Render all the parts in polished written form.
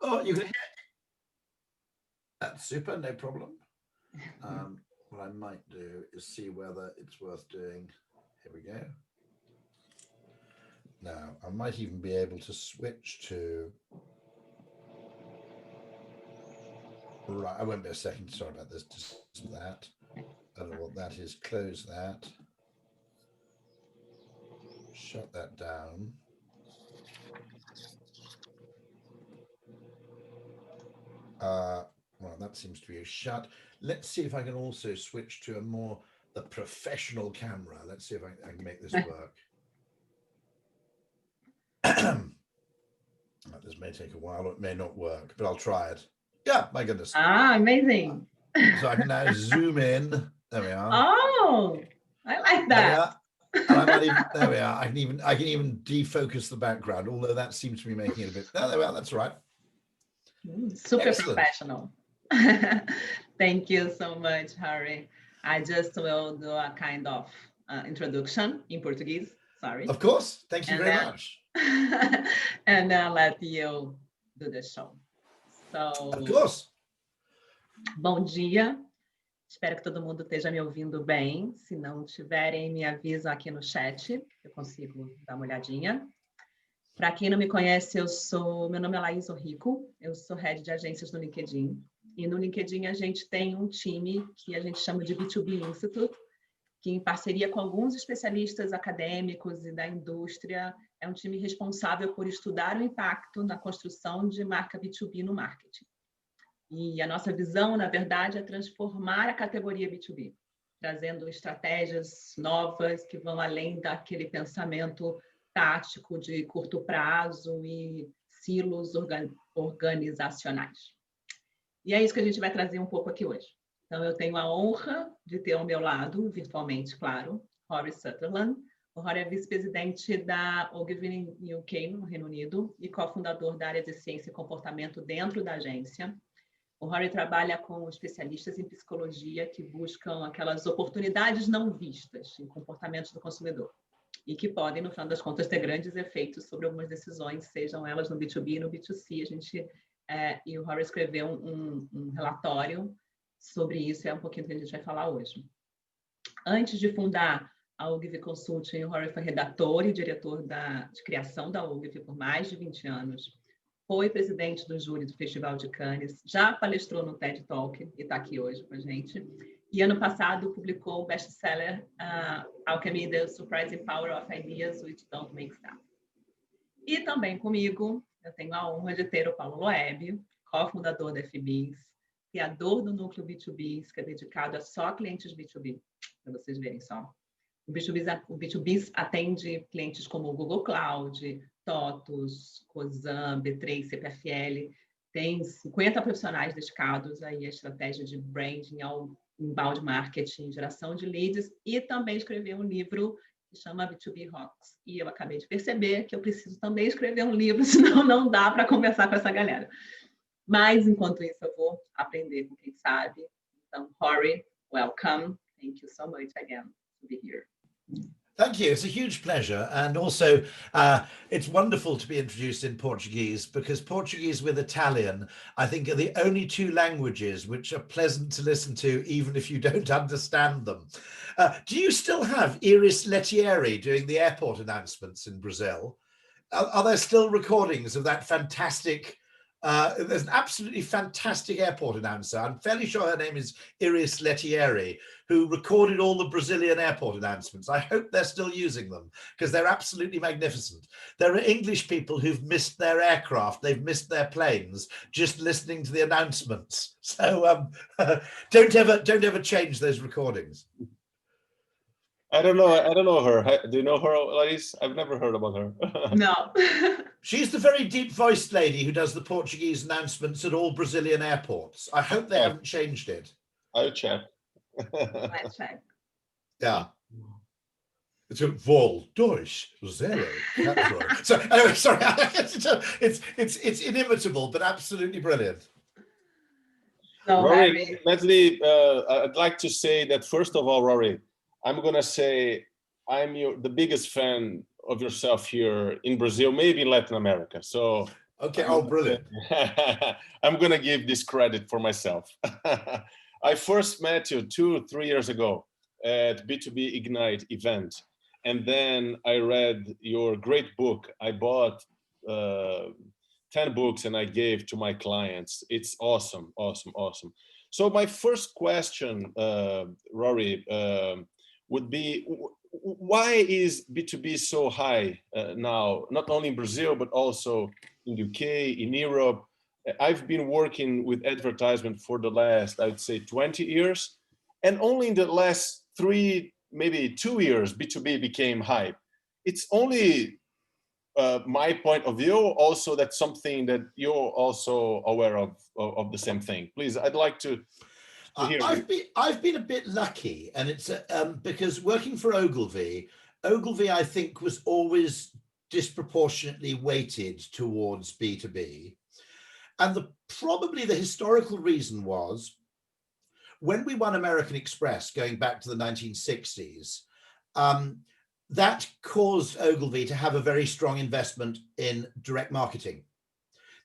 Oh, you can hear. That's super, no problem. What I might do is see whether it's worth doing. Here we go. Now, I might even be able to switch to. Right, I won't be a second. Sorry about this. Just that. I don't know what that is. Close that. Shut that down. Well, that seems to be shut. Let's see if I can also switch to the professional camera. Let's see if I can make this work. This may take a while, or it may not work, but I'll try it. Yeah, my goodness. Amazing. So I can now zoom in. There we are. Oh, I like that. And I might even, there we are. I can even defocus the background, although that seems to be making it a bit. Oh, there we are. That's right. Super Excellent. Professional. Thank you so much, Harry. I just will do a kind of introduction in Portuguese. Sorry. Of course. Thank you very much. And then let you do the show. So, of course. Bom dia. Espero que todo mundo esteja me ouvindo bem. Se não tiverem, me avisam aqui no chat. Eu consigo dar uma olhadinha. Para quem não me conhece, meu nome é Laís Rico. Eu sou head de agências no LinkedIn. E no LinkedIn a gente tem um time que a gente chama de B2B Institute, que em parceria com alguns especialistas acadêmicos e da indústria, é um time responsável por estudar o impacto na construção de marca B2B no marketing. E a nossa visão, na verdade, é transformar a categoria B2B, trazendo estratégias novas que vão além daquele pensamento tático de curto prazo e silos organizacionais. E é isso que a gente vai trazer um pouco aqui hoje. Então, eu tenho a honra de ter ao meu lado, virtualmente, claro, Rory Sutherland. O Rory é vice-presidente da Ogilvy UK, no Reino Unido, e cofundador da área de ciência e comportamento dentro da agência. O Rory trabalha com especialistas em psicologia que buscam aquelas oportunidades não vistas em comportamentos do consumidor e que podem, no final das contas, ter grandes efeitos sobre algumas decisões, sejam elas no B2B e no B2C. E o Rory escreveu um relatório sobre isso, é um pouquinho do que a gente vai falar hoje. Antes de fundar a Ogilvy Consulting, o Rory foi redator e diretor de criação da Ogilvy por mais de 20 anos. Foi presidente do júri do Festival de Cannes, já palestrou no TED Talk e está aqui hoje com a gente. E ano passado publicou o best-seller Alchemy, The Surprising Power of Ideas Which Don't Make Sense. E também comigo, eu tenho a honra de ter o Paulo Loeb, cofundador da B2Biz, criador do núcleo B2Biz, que é dedicado a só clientes B2B, para vocês verem só. O B2Biz atende clientes como o Google Cloud, TOTUS, COSAN, B3, CPFL. Tem 50 profissionais dedicados aí à estratégia de branding, ao inbound marketing, geração de leads, e também escreveu um livro que chama B2B Rocks. E eu acabei de perceber que eu preciso também escrever um livro, senão não dá para conversar com essa galera. Mas, enquanto isso, eu vou aprender com quem sabe. Então, Rory, welcome. Thank you so much again to be here. Thank you. It's a huge pleasure. And also, it's wonderful to be introduced in Portuguese, because Portuguese with Italian, I think, are the only two languages which are pleasant to listen to, even if you don't understand them. Do you still have Iris Lettieri doing the airport announcements in Brazil? Are there still recordings of that fantastic... there's an absolutely fantastic airport announcer. I'm fairly sure her name is Iris Lettieri, who recorded all the Brazilian airport announcements. I hope they're still using them, because they're absolutely magnificent. There are English people who've missed their aircraft, they've missed their planes, just listening to the announcements. So don't ever change those recordings. I don't know her. Do you know her, Laís? I've never heard about her. No. She's the very deep-voiced lady who does the Portuguese announcements at all Brazilian airports. I hope they haven't changed it. I'll check. Let's check. Yeah. It's a vol 2 0. So anyway, sorry. it's inimitable, but absolutely brilliant. So, Rory, I'd like to say that, first of all, Rory, I'm gonna say I'm the biggest fan of yourself here in Brazil, maybe in Latin America. So Okay. Oh, brilliant. I'm going to give this credit for myself. I first met you 2-3 years ago at B2B Ignite event. And then I read your great book. I bought 10 books and I gave to my clients. It's awesome, awesome, awesome. So my first question, Rory, would be, why is B2B so high now, not only in Brazil, but also in UK, in Europe? I've been working with advertisement for the last, I'd say 20 years. And only in the last 3, maybe 2 years, B2B became hype. It's only my point of view, also that's something that you're also aware of the same thing. Please, I'd like to hear you. I've been a bit lucky, and it's because working for Ogilvy, I think was always disproportionately weighted towards B2B. And probably the historical reason was when we won American Express going back to the 1960s, that caused Ogilvy to have a very strong investment in direct marketing.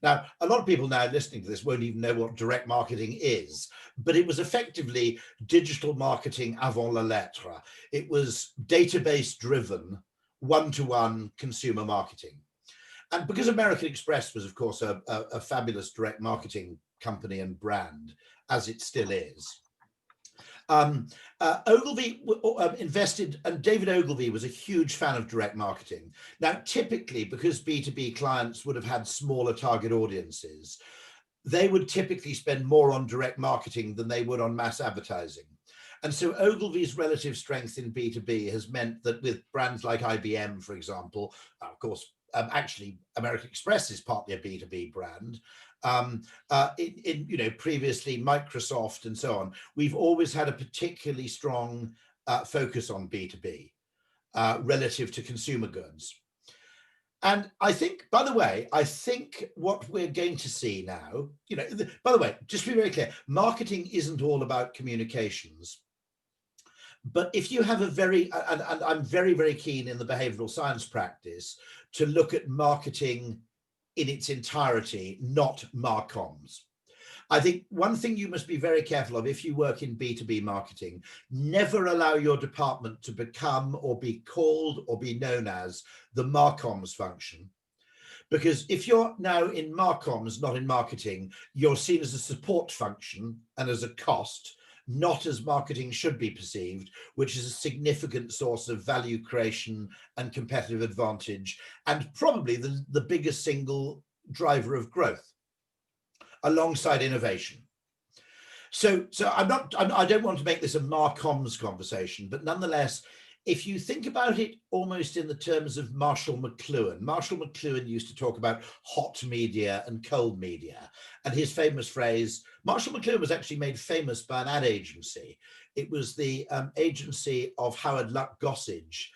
Now, a lot of people now listening to this won't even know what direct marketing is, but it was effectively digital marketing avant la lettre. It was database driven, one-to-one consumer marketing. And because American Express was, of course, a fabulous direct marketing company and brand, as it still is, Ogilvy invested, and David Ogilvy was a huge fan of direct marketing. Now, typically, because B2B clients would have had smaller target audiences, they would typically spend more on direct marketing than they would on mass advertising. And so Ogilvy's relative strength in B2B has meant that with brands like IBM, for example, of course, actually American Express is partly a B2B brand, previously Microsoft and so on, we've always had a particularly strong focus on B2B relative to consumer goods. And I think, by the way, what we're going to see now, by the way, just to be very clear, marketing isn't all about communications. But if you have and I'm very, very keen in the behavioral science practice to look at marketing in its entirety, not marcoms. I think one thing you must be very careful of if you work in B2B marketing, never allow your department to become or be called or be known as the marcoms function. Because if you're now in marcoms, not in marketing, you're seen as a support function and as a cost, not as marketing should be perceived, which is a significant source of value creation and competitive advantage, and probably the biggest single driver of growth alongside innovation. So I don't want to make this a marcoms conversation, but nonetheless, if you think about it almost in the terms of Marshall McLuhan used to talk about hot media and cold media. And his famous phrase, Marshall McLuhan was actually made famous by an ad agency. It was the agency of Howard Luck Gossage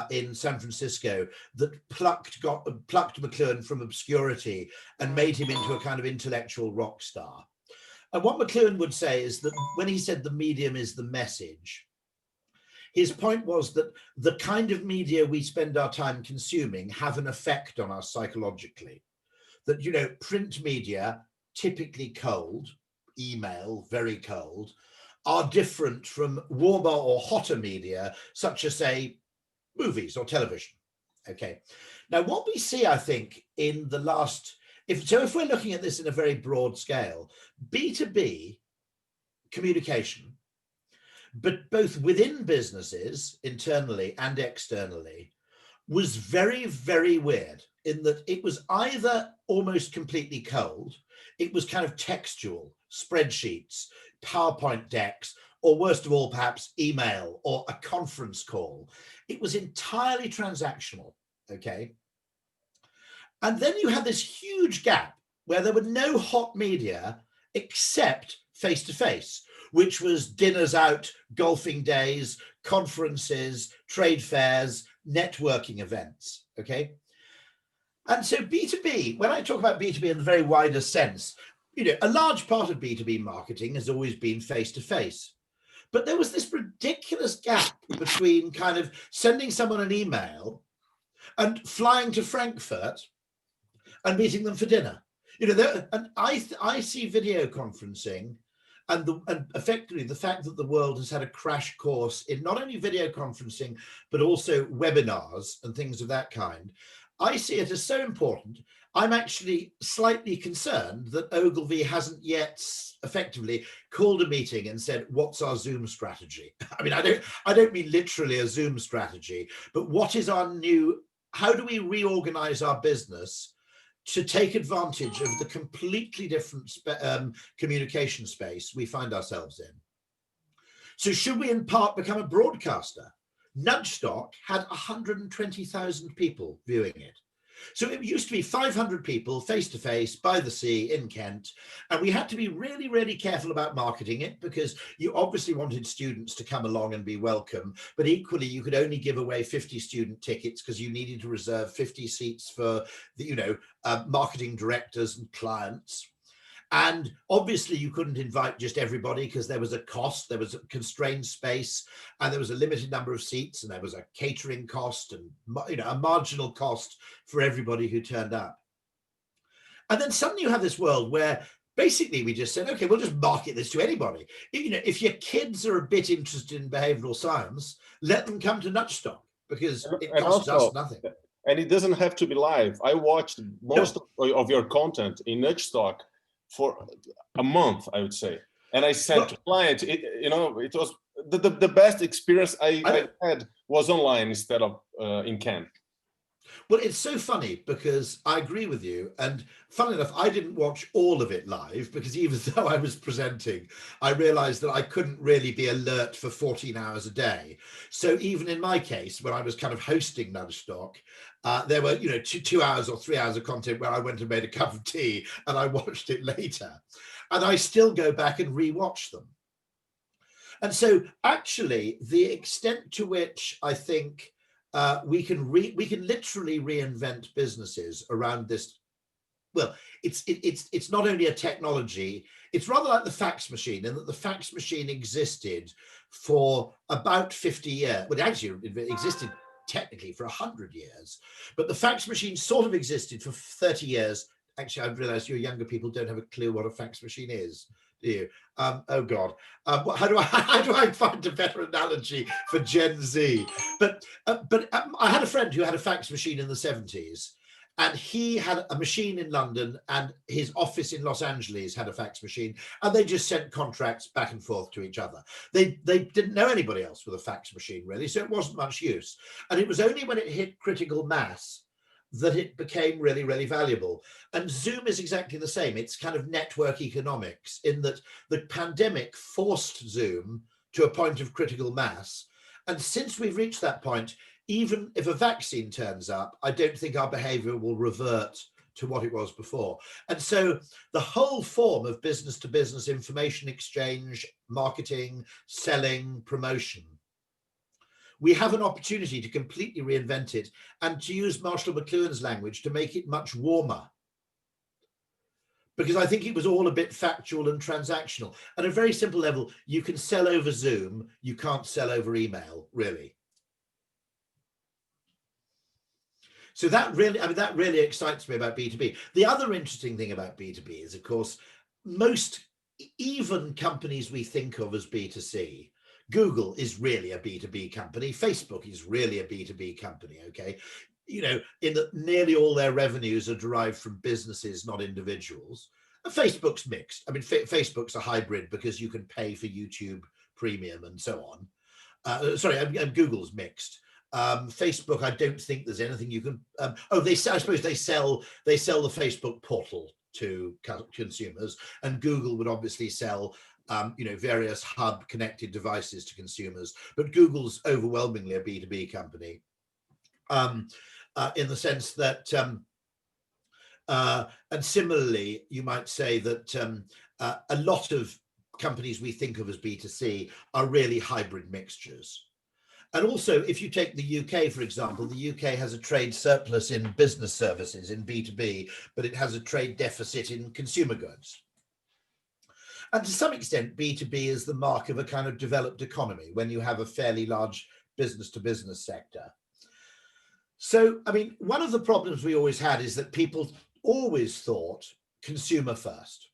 in San Francisco that plucked McLuhan from obscurity and made him into a kind of intellectual rock star. And what McLuhan would say is that when he said the medium is the message, his point was that the kind of media we spend our time consuming have an effect on us psychologically. That, print media, typically cold, email, very cold, are different from warmer or hotter media, such as, say, movies or television. Okay. Now, what we see, I think, in the last, if we're looking at this in a very broad scale, B2B communication, but both within businesses, internally and externally, was very, very weird in that it was either almost completely cold, it was kind of textual, spreadsheets, PowerPoint decks, or worst of all, perhaps email or a conference call. It was entirely transactional, okay? And then you had this huge gap where there were no hot media except face-to-face, which was dinners out, golfing days, conferences, trade fairs, networking events, okay? And so B2B, when I talk about B2B in the very wider sense, a large part of B2B marketing has always been face-to-face. But there was this ridiculous gap between kind of sending someone an email and flying to Frankfurt and meeting them for dinner. You know, and I see video conferencing and effectively the fact that the world has had a crash course in not only video conferencing, but also webinars and things of that kind. I see it as so important. I'm actually slightly concerned that Ogilvy hasn't yet effectively called a meeting and said, what's our Zoom strategy? I mean, I don't mean literally a Zoom strategy, but what is our new, how do we reorganize our business to take advantage of the completely different communication space we find ourselves in? So should we in part become a broadcaster? Nudgestock had 120,000 people viewing it. So it used to be 500 people face-to-face by the sea in Kent. And we had to be really, really careful about marketing it because you obviously wanted students to come along and be welcome. But equally, you could only give away 50 student tickets because you needed to reserve 50 seats for the, you know, marketing directors and clients. And obviously you couldn't invite just everybody because there was a cost, there was a constrained space, and there was a limited number of seats, and there was a catering cost and, you know, a marginal cost for everybody who turned up. And then suddenly you have this world where basically we just said, okay, we'll just market this to anybody. You know, if your kids are a bit interested in behavioral science, let them come to Nudgestock because it costs us nothing. And it doesn't have to be live. I watched most of your content in Nudgestock for a month, I would say. And I said to clients, you know, it was the best experience I had was online instead of in Kent. Well, it's so funny because I agree with you. And funnily enough, I didn't watch all of it live because even though I was presenting, I realized that I couldn't really be alert for 14 hours a day. So even in my case, when I was kind of hosting Nudgestock, there were, you know, 2 hours or 3 hours of content where I went and made a cup of tea and I watched it later. And I still go back and rewatch them. And so actually the extent to which I think we can literally reinvent businesses around this. Well, it's not only a technology, it's rather like the fax machine, in that the fax machine existed for about 50 years. Well, actually it existed technically for 100 years, but the fax machine sort of existed for 30 years. Actually, I've realized your younger people don't have a clue what a fax machine is. Do you? Oh God, how do I find a better analogy for Gen Z? But I had a friend who had a fax machine in the 70s, and he had a machine in London, and his office in Los Angeles had a fax machine, and they just sent contracts back and forth to each other. They didn't know anybody else with a fax machine really, so it wasn't much use. And it was only when it hit critical mass that it became really, really valuable. And Zoom is exactly the same. It's kind of network economics in that the pandemic forced Zoom to a point of critical mass. And since we've reached that point, even if a vaccine turns up, I don't think our behavior will revert to what it was before. And so the whole form of business to business information exchange, marketing, selling, promotion, we have an opportunity to completely reinvent it and, to use Marshall McLuhan's language, to make it much warmer. Because I think it was all a bit factual and transactional. At a very simple level, you can sell over Zoom, you can't sell over email, really. So that really, I mean, that really excites me about B2B. The other interesting thing about B2B is, of course, most, even companies we think of as B2C, Google is really a B2B company. Facebook is really a B2B company, okay? You know, in that nearly all their revenues are derived from businesses, not individuals. And Facebook's mixed. I mean, Facebook's a hybrid because you can pay for YouTube Premium and so on. And Google's mixed. Facebook, I don't think there's anything you can. I suppose they sell the Facebook portal to consumers, and Google would obviously sell you know, various hub connected devices to consumers, but Google's overwhelmingly a B2B company, in the sense that, and similarly, you might say that a lot of companies we think of as B2C are really hybrid mixtures. And also, if you take the UK, for example, the UK has a trade surplus in business services in B2B, but it has a trade deficit in consumer goods. And to some extent, B2B is the mark of a kind of developed economy when you have a fairly large business to business sector. So, I mean, one of the problems we always had is that people always thought consumer first.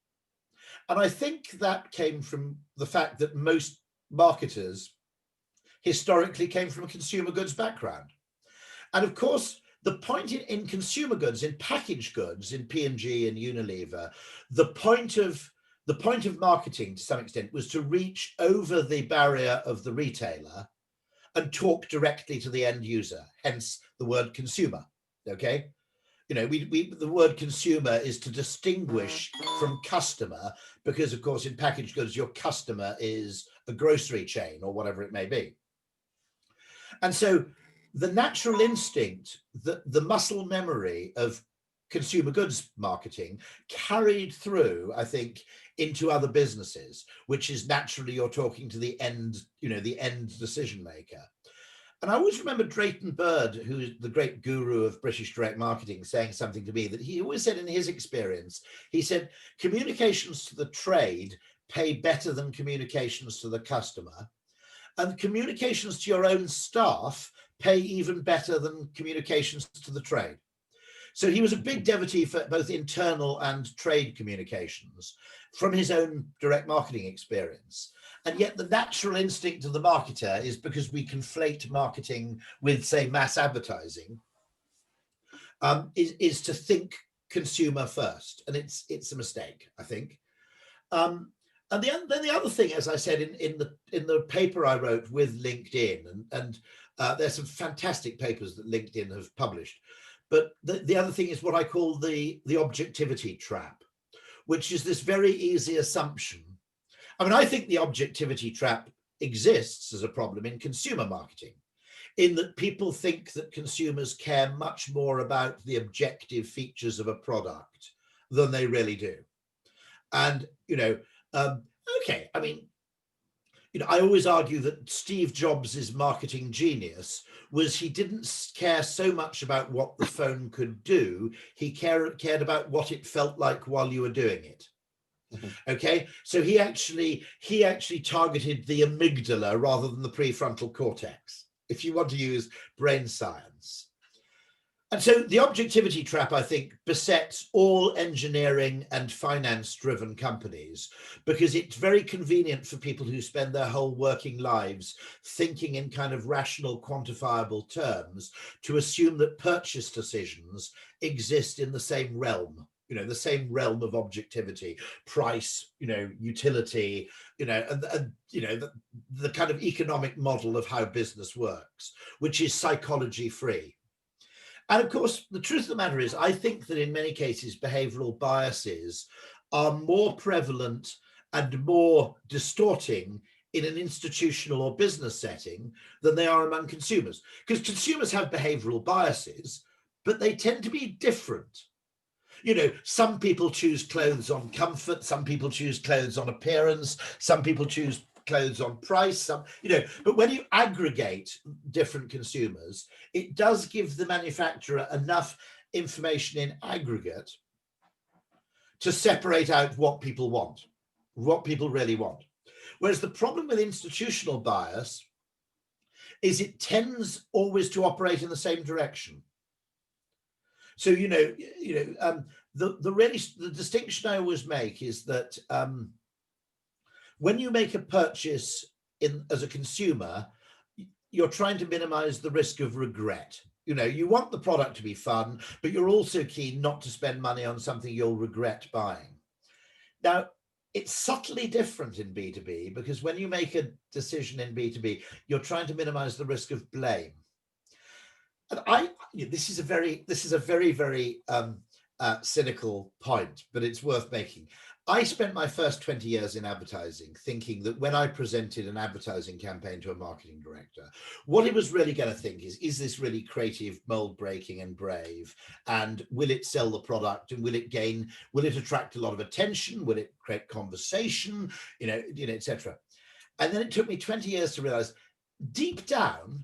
And I think that came from the fact that most marketers historically came from a consumer goods background. And of course, the point in consumer goods, in packaged goods, in P&G and Unilever, the point of marketing to some extent was to reach over the barrier of the retailer and talk directly to the end user, hence the word consumer, okay? You know, the word consumer is to distinguish from customer, because of course in packaged goods, your customer is a grocery chain or whatever it may be. And so the natural instinct, the muscle memory of consumer goods marketing carried through, I think, into other businesses, which is naturally you're talking to the end, you know, the end decision maker. And I always remember Drayton Bird, who's the great guru of British direct marketing, saying something to me that he always said in his experience. He said, communications to the trade pay better than communications to the customer, and communications to your own staff pay even better than communications to the trade. So he was a big devotee for both internal and trade communications from his own direct marketing experience. And yet the natural instinct of the marketer is, because we conflate marketing with, say, mass advertising, is to think consumer first. And it's a mistake, I think. And then the other thing, as I said in the paper I wrote with LinkedIn, and there's some fantastic papers that LinkedIn have published. But the other thing is what I call the objectivity trap, which is this very easy assumption. I mean, I think the objectivity trap exists as a problem in consumer marketing, in that people think that consumers care much more about the objective features of a product than they really do. And, you know, okay, I mean, you know, I always argue that Steve Jobs' marketing genius was he didn't care so much about what the phone could do. He cared about what it felt like while you were doing it. Okay, so he actually targeted the amygdala rather than the prefrontal cortex, if you want to use brain science. And so the objectivity trap, I think, besets all engineering and finance-driven companies, because it's very convenient for people who spend their whole working lives thinking in kind of rational, quantifiable terms to assume that purchase decisions exist in the same realm, you know, the same realm of objectivity, price, you know, utility, you know, and you know, the kind of economic model of how business works, which is psychology free. And of course, the truth of the matter is, I think that in many cases, behavioral biases are more prevalent and more distorting in an institutional or business setting than they are among consumers. Because consumers have behavioral biases, but they tend to be different. You know, some people choose clothes on comfort, some people choose clothes on appearance, some people choose clothes on price, some, you know, but when you aggregate different consumers, it does give the manufacturer enough information in aggregate to separate out what people want, what people really want. Whereas the problem with institutional bias is it tends always to operate in the same direction. So, the distinction I always make is that when you make a purchase as a consumer, you're trying to minimize the risk of regret. You know, you want the product to be fun, but you're also keen not to spend money on something you'll regret buying. Now, it's subtly different in B2B, because when you make a decision in B2B, you're trying to minimize the risk of blame. And this is a very cynical point, but it's worth making. I spent my first 20 years in advertising thinking that when I presented an advertising campaign to a marketing director, what he was really going to think is this really creative, mold breaking and brave? And will it sell the product? And will it attract a lot of attention? Will it create conversation, et cetera? And then it took me 20 years to realize deep down,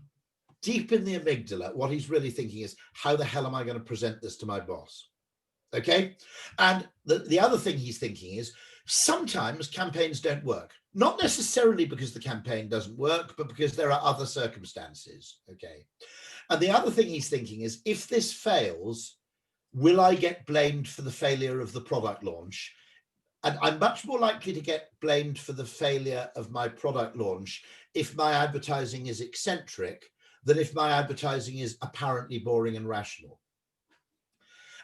deep in the amygdala, what he's really thinking is, how the hell am I going to present this to my boss? Okay. And the other thing he's thinking is, sometimes campaigns don't work, not necessarily because the campaign doesn't work, but because there are other circumstances. Okay. And the other thing he's thinking is, if this fails, will I get blamed for the failure of the product launch? And I'm much more likely to get blamed for the failure of my product launch if my advertising is eccentric than if my advertising is apparently boring and rational.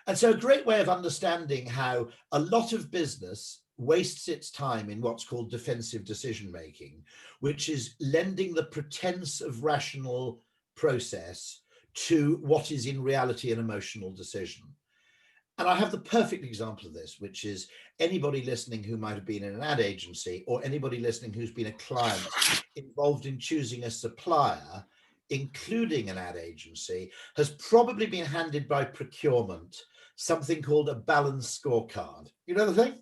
And so a great way of understanding how a lot of business wastes its time in what's called defensive decision making, which is lending the pretense of rational process to what is in reality an emotional decision. And I have the perfect example of this, which is anybody listening who might have been in an ad agency, or anybody listening who's been a client involved in choosing a supplier, including an ad agency, has probably been handed by procurement something called a balanced scorecard. You know the thing?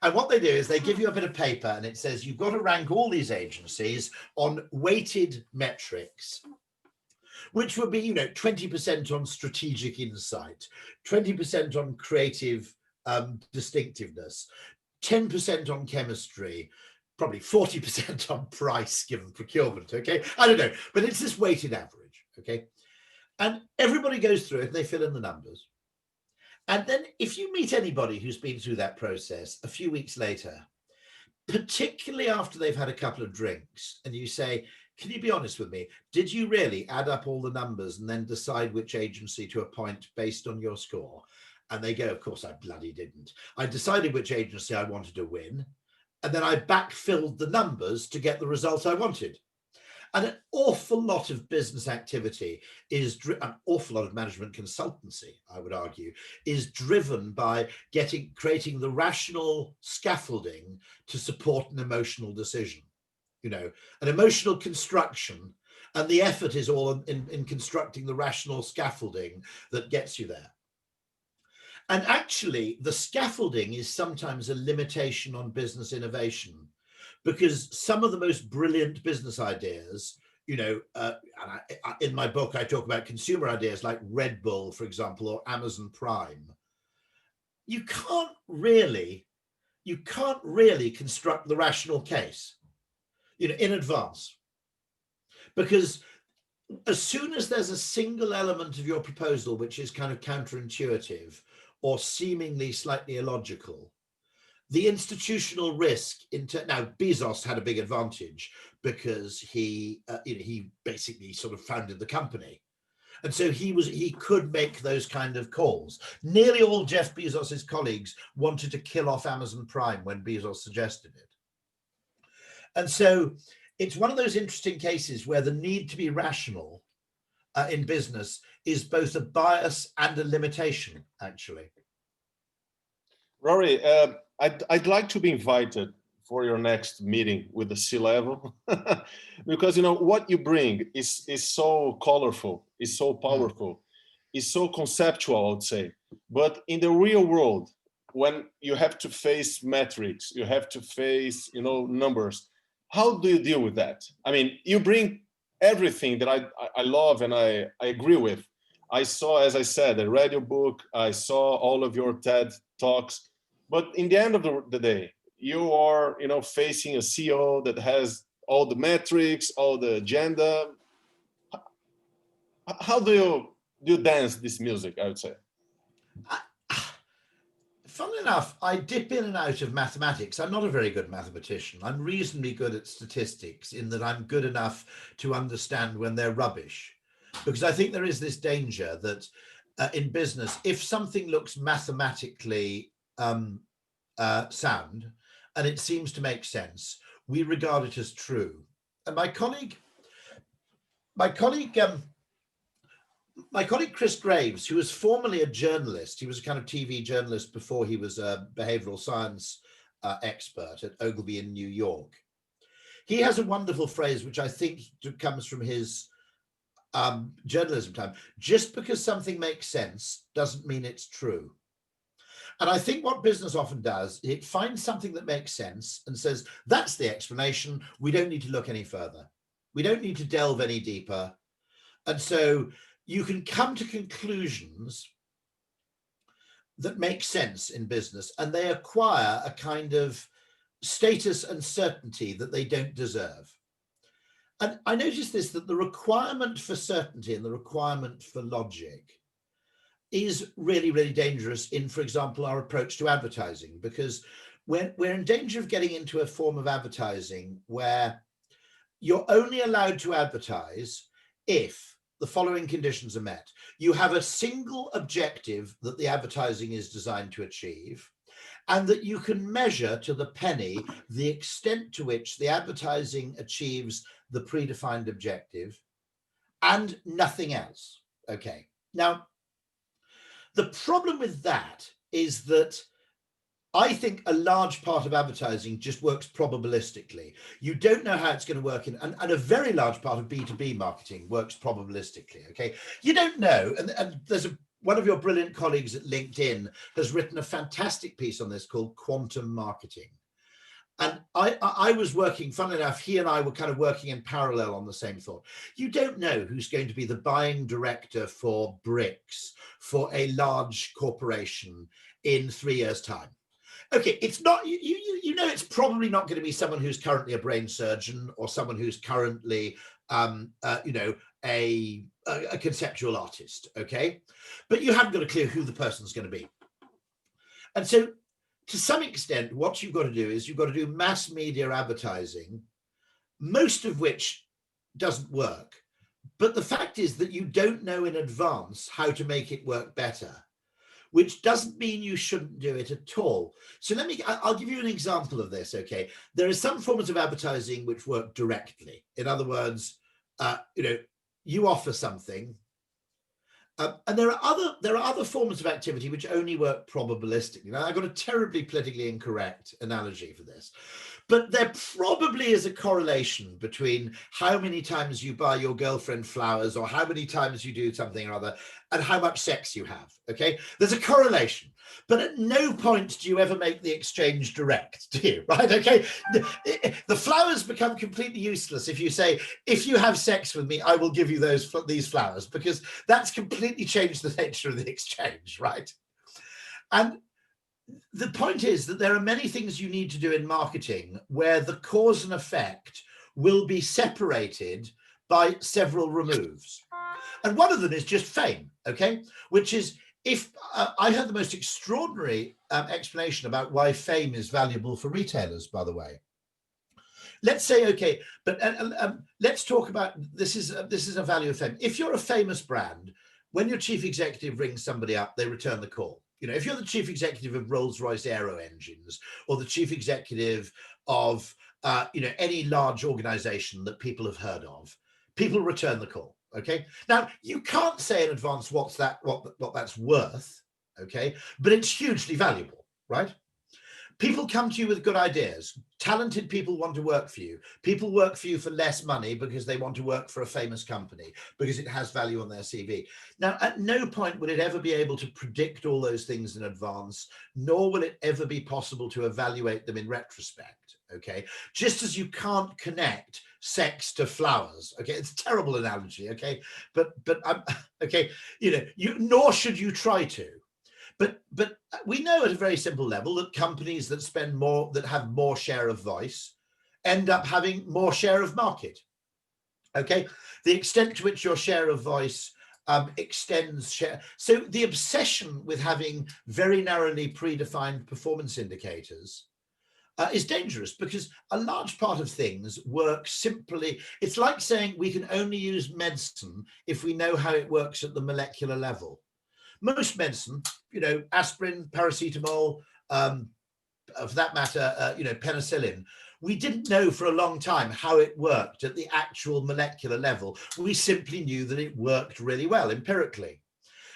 And what they do is they give you a bit of paper and it says you've got to rank all these agencies on weighted metrics, which would be, you know, 20% on strategic insight, 20% on creative distinctiveness, 10% on chemistry, probably 40% on price given procurement, okay? I don't know, but it's this weighted average, okay? And everybody goes through it and they fill in the numbers. And then if you meet anybody who's been through that process a few weeks later, particularly after they've had a couple of drinks, and you say, can you be honest with me? Did you really add up all the numbers and then decide which agency to appoint based on your score? And they go, of course, I bloody didn't. I decided which agency I wanted to win, and then I backfilled the numbers to get the result I wanted. And an awful lot of business activity is an awful lot of management consultancy, I would argue, is driven by creating the rational scaffolding to support an emotional decision. You know, an emotional construction, and the effort is all in constructing the rational scaffolding that gets you there. And actually, the scaffolding is sometimes a limitation on business innovation, because some of the most brilliant business ideas, you know, in my book, I talk about consumer ideas like Red Bull, for example, or Amazon Prime. You can't really construct the rational case, you know, in advance, because as soon as there's a single element of your proposal which is kind of counterintuitive or seemingly slightly illogical, the institutional risk now Bezos had a big advantage because he basically sort of founded the company, and so he could make those kind of calls. Nearly all Jeff Bezos's colleagues wanted to kill off Amazon Prime when Bezos suggested it. And so it's one of those interesting cases where the need to be rational in business is both a bias and a limitation, actually. Rory, I'd like to be invited for your next meeting with the C-level because, you know, what you bring is so colorful, is so powerful, is so conceptual, I would say. But in the real world, when you have to face metrics, you have to face, you know, numbers, how do you deal with that? I mean, you bring everything that I love and I agree with. I saw, as I said, I read your book, I saw all of your TED Talks, but in the end of the day, you are, you know, facing a CEO that has all the metrics, all the agenda. How do you dance this music, I would say? Funnily enough, I dip in and out of mathematics. I'm not a very good mathematician. I'm reasonably good at statistics in that I'm good enough to understand when they're rubbish. Because I think there is this danger that in business, if something looks mathematically sound and it seems to make sense, we regard it as true. And my colleague Chris Graves, who was formerly a journalist, he was a kind of TV journalist before he was a behavioral science expert at Ogilvy in New York. He has a wonderful phrase, which I think comes from his journalism time. Just because something makes sense doesn't mean it's true. And I think what business often does, it finds something that makes sense and says, that's the explanation. We don't need to look any further. We don't need to delve any deeper. And so you can come to conclusions that make sense in business, and they acquire a kind of status and certainty that they don't deserve. And I noticed this, that the requirement for certainty and the requirement for logic is really, really dangerous in, for example, our approach to advertising, because we're in danger of getting into a form of advertising where you're only allowed to advertise if the following conditions are met. You have a single objective that the advertising is designed to achieve, and that you can measure to the penny the extent to which the advertising achieves the predefined objective, and nothing else. Okay. Now, the problem with that is that I think a large part of advertising just works probabilistically. You don't know how it's going to work and a very large part of B2B marketing works probabilistically, okay? You don't know, and there's one of your brilliant colleagues at LinkedIn has written a fantastic piece on this called Quantum Marketing. And I was working, funnily enough, he and I were kind of working in parallel on the same thought. You don't know who's going to be the buying director for bricks for a large corporation in 3 years' time. Okay, it's not, you know, it's probably not going to be someone who's currently a brain surgeon or someone who's currently, you know, a conceptual artist, okay? But you haven't got a clue who the person's going to be. And so to some extent, what you've got to do is you've got to do mass media advertising, most of which doesn't work. But the fact is that you don't know in advance how to make it work better, which doesn't mean you shouldn't do it at all. So I'll give you an example of this, okay? There are some forms of advertising which work directly. In other words, you know, you offer something, and there are other forms of activity which only work probabilistically. Now, I've got a terribly politically incorrect analogy for this, but there probably is a correlation between how many times you buy your girlfriend flowers or how many times you do something or other and how much sex you have, okay? There's a correlation, but at no point do you ever make the exchange direct, do you, right? Okay, the flowers become completely useless if you say, if you have sex with me, I will give you these flowers, because that's completely changed the nature of the exchange, right? And the point is that there are many things you need to do in marketing where the cause and effect will be separated by several removes. And one of them is just fame, okay? Which is, if I heard the most extraordinary explanation about why fame is valuable for retailers, by the way. Let's say, okay, but let's talk about, this is a value of fame. If you're a famous brand, when your chief executive rings somebody up, they return the call. You know, if you're the chief executive of Rolls-Royce Aero Engines or the chief executive of, you know, any large organization that people have heard of, people return the call. Okay. Now, you can't say in advance what that's worth. Okay. But it's hugely valuable, right? People come to you with good ideas. Talented people want to work for you. People work for you for less money because they want to work for a famous company, because it has value on their CV. Now, at no point will it ever be able to predict all those things in advance, nor will it ever be possible to evaluate them in retrospect. Okay. Just as you can't connect sex to flowers. Okay. It's a terrible analogy. Okay. But okay. You know, nor should you try to. But we know at a very simple level that companies that spend more, that have more share of voice, end up having more share of market. Okay, the extent to which your share of voice extends share. So the obsession with having very narrowly predefined performance indicators is dangerous, because a large part of things work simply. It's like saying we can only use medicine if we know how it works at the molecular level. Most medicine, you know, aspirin, paracetamol, for that matter, you know, penicillin, we didn't know for a long time how it worked at the actual molecular level. We simply knew that it worked really well empirically.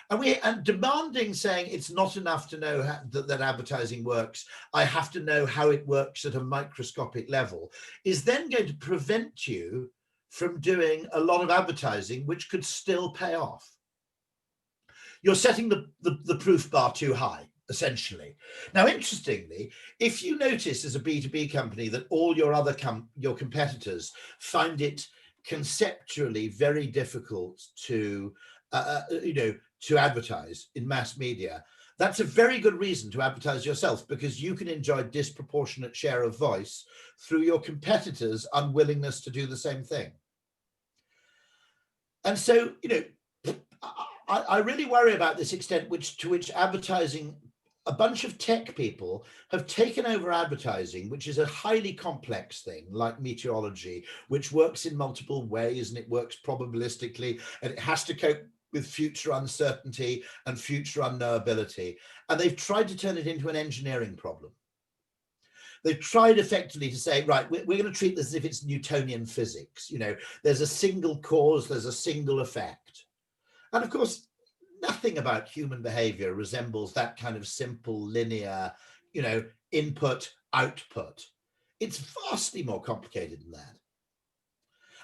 And demanding, saying it's not enough to know that advertising works, I have to know how it works at a microscopic level, is then going to prevent you from doing a lot of advertising which could still pay off. You're setting the proof bar too high, essentially. Now, interestingly, if you notice as a B2B company that all your other your competitors find it conceptually very difficult to, you know, to advertise in mass media, that's a very good reason to advertise yourself, because you can enjoy disproportionate share of voice through your competitors' unwillingness to do the same thing. And so, you know, I really worry about this extent to which advertising, a bunch of tech people have taken over advertising, which is a highly complex thing like meteorology, which works in multiple ways and it works probabilistically and it has to cope with future uncertainty and future unknowability. And they've tried to turn it into an engineering problem. They've tried effectively to say, right, we're going to treat this as if it's Newtonian physics. You know, there's a single cause, there's a single effect. And of course, nothing about human behavior resembles that kind of simple, linear, you know, input, output. It's vastly more complicated than that.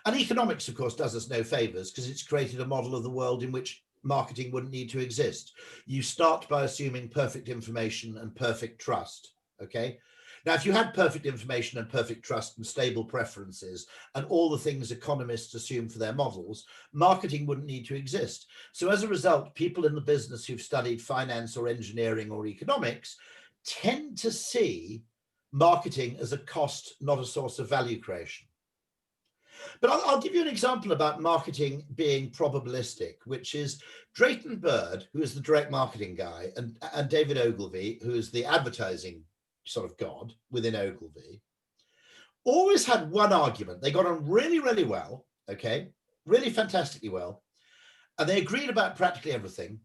And economics, of course, does us no favors because it's created a model of the world in which marketing wouldn't need to exist. You start by assuming perfect information and perfect trust, okay? Now, if you had perfect information and perfect trust and stable preferences and all the things economists assume for their models, marketing wouldn't need to exist. So as a result, people in the business who've studied finance or engineering or economics tend to see marketing as a cost, not a source of value creation. But I'll give you an example about marketing being probabilistic, which is Drayton Bird, who is the direct marketing guy, and David Ogilvy, who is the advertising sort of god within Ogilvy, always had one argument. They got on really, really well, okay, really fantastically well, and they agreed about practically everything.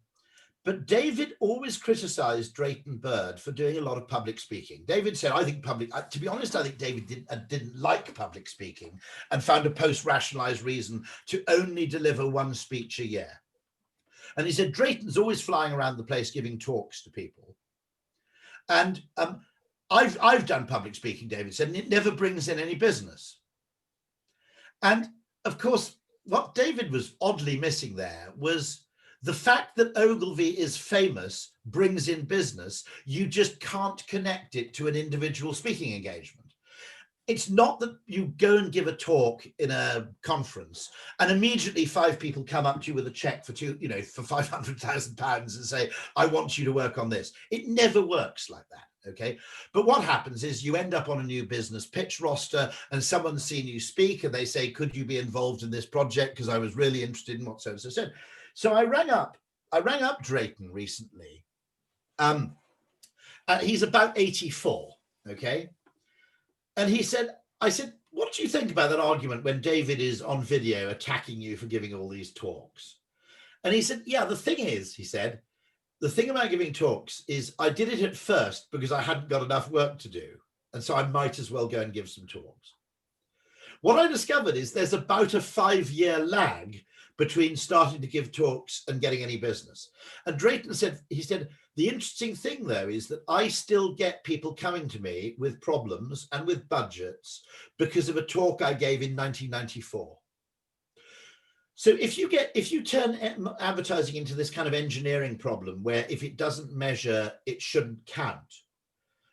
But David always criticized Drayton Bird for doing a lot of public speaking. David said, I think to be honest, I think David didn't like public speaking and found a post-rationalized reason to only deliver one speech a year. And he said, Drayton's always flying around the place giving talks to people. And I've done public speaking, David said, and it never brings in any business. And of course, what David was oddly missing there was the fact that Ogilvy is famous brings in business. You just can't connect it to an individual speaking engagement. It's not that you go and give a talk in a conference and immediately 5 people come up to you with a check for £500,000 and say, I want you to work on this. It never works like that. Okay. But what happens is you end up on a new business pitch roster and someone's seen you speak and they say, could you be involved in this project? Because I was really interested in what so-and-so said. So I rang up Drayton recently. He's about 84. Okay. And I said, what do you think about that argument when David is on video attacking you for giving all these talks? And he said, yeah, the thing is, he said, the thing about giving talks is I did it at first because I hadn't got enough work to do. And so I might as well go and give some talks. What I discovered is there's about a 5-year lag between starting to give talks and getting any business. And Drayton said, the interesting thing though is that I still get people coming to me with problems and with budgets because of a talk I gave in 1994. So if you turn advertising into this kind of engineering problem where if it doesn't measure, it shouldn't count,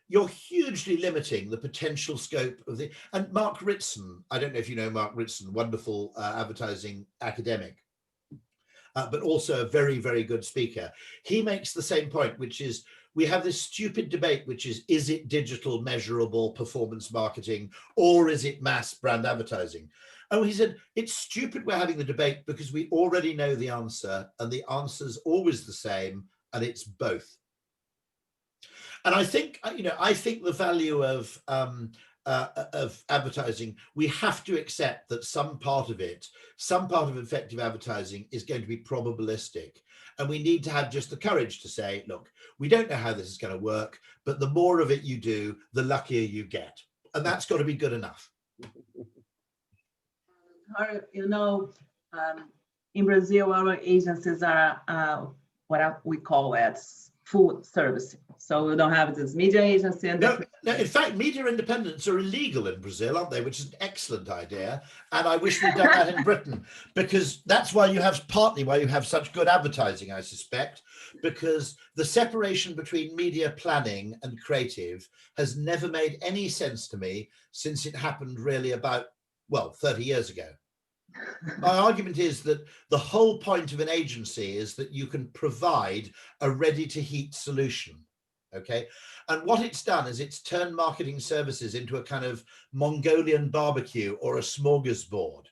you're hugely limiting the potential scope of the, and Mark Ritson, I don't know if you know Mark Ritson, wonderful advertising academic, but also a very, very good speaker. He makes the same point, which is we have this stupid debate, which is it digital measurable performance marketing or is it mass brand advertising? Oh, he said, it's stupid we're having the debate because we already know the answer and the answer's always the same and it's both. And I think, the value of advertising, we have to accept that some part of effective advertising is going to be probabilistic. And we need to have just the courage to say, look, we don't know how this is going to work, but the more of it you do, the luckier you get. And that's got to be good enough. In Brazil, our agencies are what we call as full service. So we don't have this media agency. And no, in fact, media independents are illegal in Brazil, aren't they? Which is an excellent idea. And I wish we'd done that in Britain, because that's partly why you have such good advertising, I suspect, because the separation between media planning and creative has never made any sense to me since it happened really about, 30 years ago. My argument is that the whole point of an agency is that you can provide a ready-to-heat solution, okay? And what it's done is it's turned marketing services into a kind of Mongolian barbecue or a smorgasbord,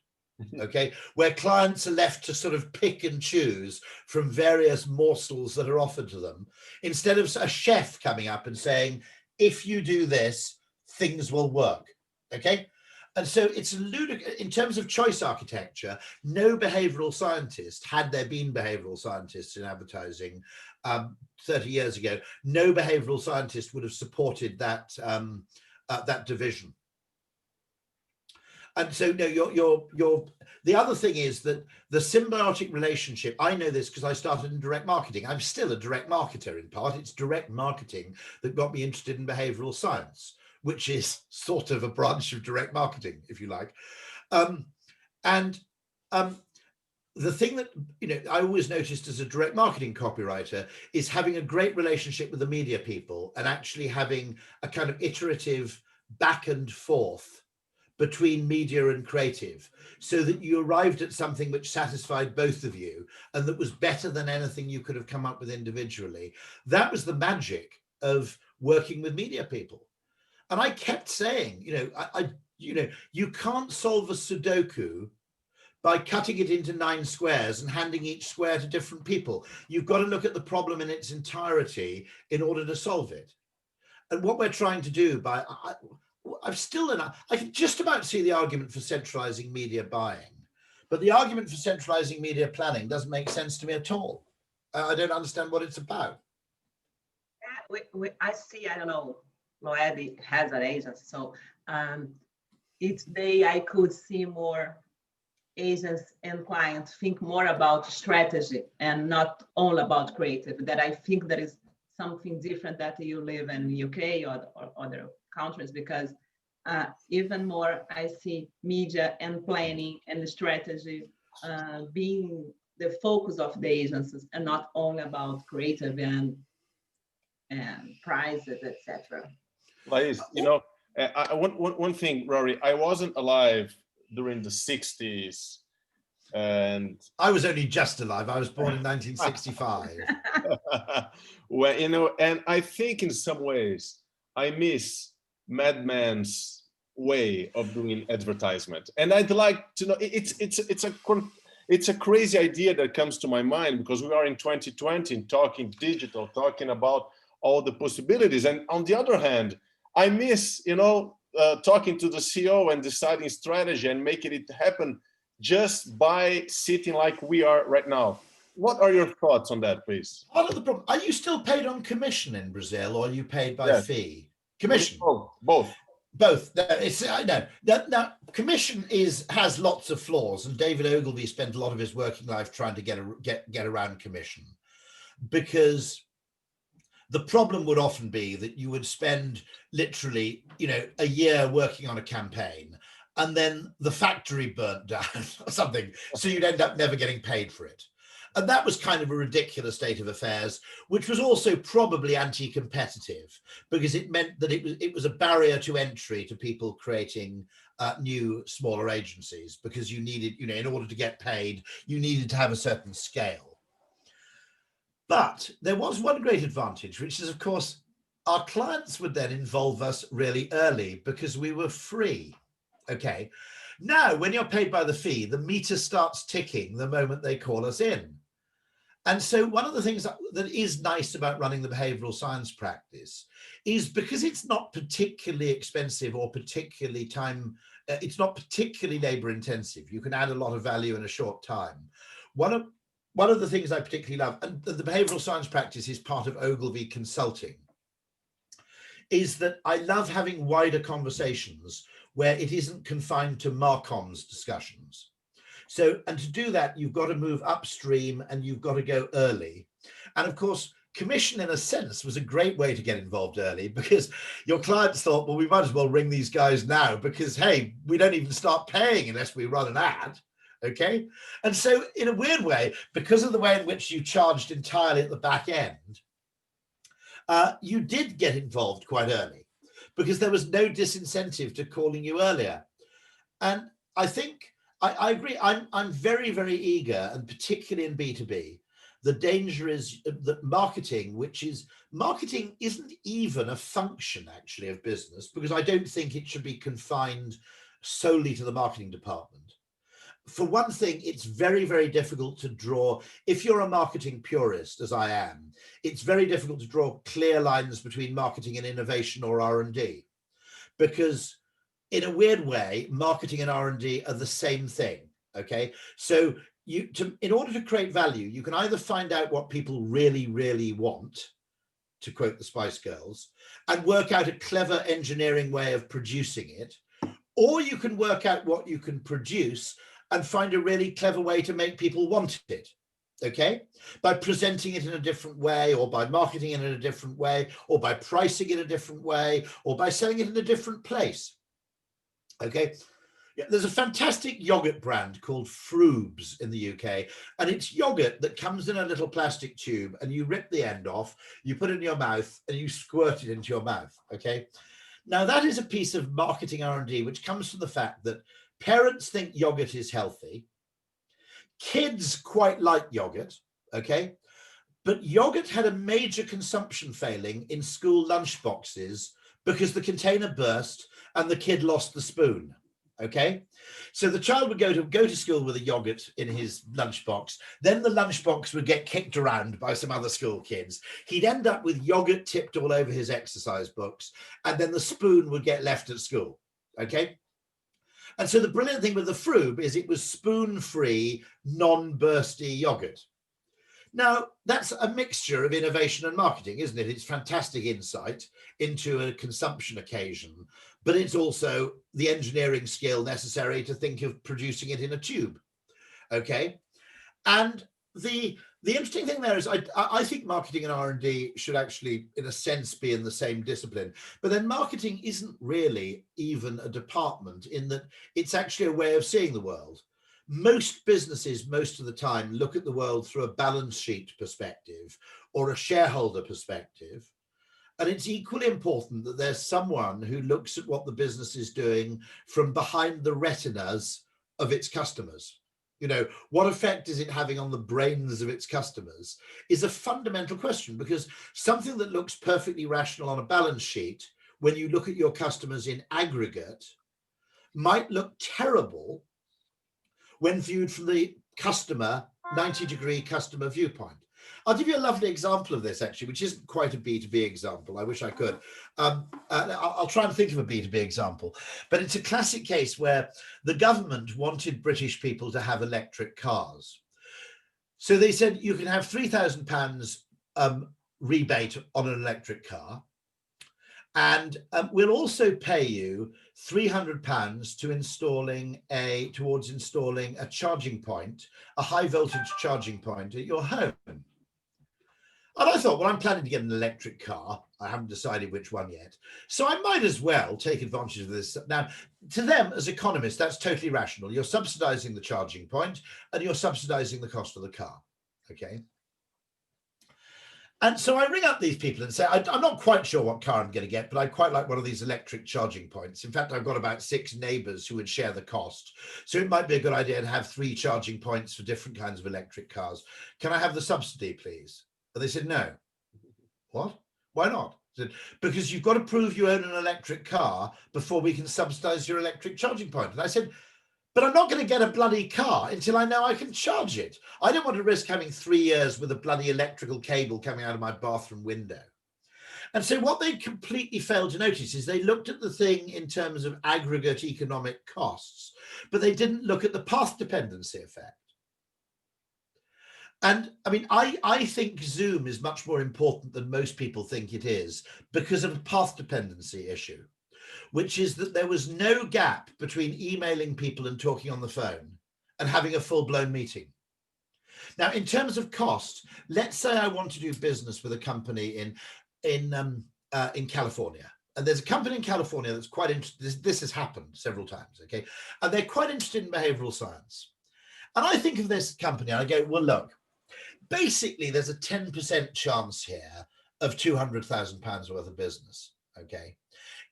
okay, where clients are left to sort of pick and choose from various morsels that are offered to them, instead of a chef coming up and saying, if you do this, things will work, okay? And so it's ludicrous in terms of choice architecture. No behavioral scientist, had there been behavioral scientists in advertising 30 years ago, no behavioral scientist would have supported that that division. And so no, the other thing is that the symbiotic relationship, I know this because I started in direct marketing. I'm still a direct marketer in part. It's direct marketing that got me interested in behavioral science, which is sort of a branch of direct marketing, if you like. The thing that, you know, I always noticed as a direct marketing copywriter is having a great relationship with the media people and actually having a kind of iterative back and forth between media and creative, so that you arrived at something which satisfied both of you and that was better than anything you could have come up with individually. That was the magic of working with media people. And I kept saying, you know, you can't solve a Sudoku by cutting it into 9 squares and handing each square to different people. You've got to look at the problem in its entirety in order to solve it. And what we're trying to do by, I can just about see the argument for centralizing media buying, but the argument for centralizing media planning doesn't make sense to me at all. I don't understand what it's about. I see, I don't know, Loebi has an agency, so each day I could see more agents and clients think more about strategy and not all about creative. That I think there is something different that you live in UK or other countries, because even more I see media and planning and strategy being the focus of the agencies and not only about creative and prices, etc. Lais, you know, one thing, Rory, I wasn't alive during the 60s, and I was only just alive. I was born in 1965. well, you know, and I think in some ways I miss Madman's way of doing advertisement, and I'd like to know. It's a crazy idea that comes to my mind because we are in 2020 talking digital, talking about all the possibilities, and on the other hand, I miss, you know, talking to the CEO and deciding strategy and making it happen just by sitting like we are right now. What are your thoughts on that, please? Part of the problem, are you still paid on commission in Brazil, or are you paid by fee? Commission. Both. Both. No, it's, I know. Now, commission has lots of flaws, and David Ogilvy spent a lot of his working life trying to get around commission, because the problem would often be that you would spend literally, you know, a year working on a campaign, and then the factory burnt down or something, so you'd end up never getting paid for it. And that was kind of a ridiculous state of affairs, which was also probably anti-competitive, because it meant that it was a barrier to entry to people creating new, smaller agencies, because you needed, you know, in order to get paid, you needed to have a certain scale. But there was one great advantage, which is, of course, our clients would then involve us really early because we were free. Okay. Now, when you're paid by the fee, the meter starts ticking the moment they call us in. And so one of the things that is nice about running the behavioral science practice is because it's not particularly expensive or particularly it's not particularly labor intensive. You can add a lot of value in a short time. One of the things I particularly love, and the behavioral science practice is part of Ogilvy Consulting, is that I love having wider conversations where it isn't confined to Marcom's discussions. So, and to do that, you've got to move upstream and you've got to go early. And of course, commission, in a sense, was a great way to get involved early, because your clients thought, well, we might as well ring these guys now because, hey, we don't even start paying unless we run an ad. Okay. And so in a weird way, because of the way in which you charged entirely at the back end, you did get involved quite early because there was no disincentive to calling you earlier. And I think I agree. I'm very, very eager, and particularly in B2B, the danger is that marketing isn't even a function actually of business, because I don't think it should be confined solely to the marketing department. for one thing, it's very, very difficult to draw, if you're a marketing purist, as I am, it's very difficult to draw clear lines between marketing and innovation or R&D, because in a weird way, marketing and R&D are the same thing, okay? So in order to create value, you can either find out what people really, really want, to quote the Spice Girls, and work out a clever engineering way of producing it, or you can work out what you can produce and find a really clever way to make people want it, okay? By presenting it in a different way, or by marketing it in a different way, or by pricing it a different way, or by selling it in a different place, okay? Yeah, there's a fantastic yogurt brand called Froobs in the UK, and it's yogurt that comes in a little plastic tube, and you rip the end off, you put it in your mouth, and you squirt it into your mouth, okay? Now, that is a piece of marketing R&D which comes from the fact that parents think yogurt is healthy. Kids quite like yogurt, okay? But yogurt had a major consumption failing in school lunch boxes because the container burst and the kid lost the spoon, okay? So the child would go to school with a yogurt in his lunchbox. Then the lunchbox would get kicked around by some other school kids. He'd end up with yogurt tipped all over his exercise books, and then the spoon would get left at school, okay? And so the brilliant thing with the Froob is it was spoon-free, non-bursty yogurt. Now, that's a mixture of innovation and marketing, isn't it? It's fantastic insight into a consumption occasion, but it's also the engineering skill necessary to think of producing it in a tube, okay? And the interesting thing there is I think marketing and R&D should actually, in a sense, be in the same discipline. But then marketing isn't really even a department, in that it's actually a way of seeing the world. Most businesses, most of the time, look at the world through a balance sheet perspective or a shareholder perspective. And it's equally important that there's someone who looks at what the business is doing from behind the retinas of its customers. You know, what effect is it having on the brains of its customers is a fundamental question, because something that looks perfectly rational on a balance sheet, when you look at your customers in aggregate, might look terrible when viewed from the customer, 90-degree customer viewpoint. I'll give you a lovely example of this, actually, which isn't quite a B2B example. I wish I could. I'll try and think of a B2B example, but it's a classic case where the government wanted British people to have electric cars. So they said, you can have £3,000 rebate on an electric car, and we'll also pay you £300 towards installing a charging point, a high voltage charging point at your home. And I thought, well, I'm planning to get an electric car. I haven't decided which one yet. So I might as well take advantage of this. Now, to them as economists, that's totally rational. You're subsidizing the charging point and you're subsidizing the cost of the car, okay? And so I ring up these people and say, I'm not quite sure what car I'm going to get, but I'd quite like one of these electric charging points. In fact, I've got about 6 neighbors who would share the cost. So it might be a good idea to have 3 charging points for different kinds of electric cars. Can I have the subsidy, please? And they said, no. What? Why not? I said, because you've got to prove you own an electric car before we can subsidize your electric charging point. And I said, but I'm not going to get a bloody car until I know I can charge it. I don't want to risk having 3 years with a bloody electrical cable coming out of my bathroom window. And so what they completely failed to notice is they looked at the thing in terms of aggregate economic costs, but they didn't look at the path dependency effect. And I mean, I think Zoom is much more important than most people think it is, because of a path dependency issue, which is that there was no gap between emailing people and talking on the phone and having a full-blown meeting. Now, in terms of cost, let's say I want to do business with a company in California. And there's a company in California that's quite interested. This has happened several times, okay? And they're quite interested in behavioral science. And I think of this company and I go, well, look, basically there's a 10% chance here of £200,000 worth of business, okay?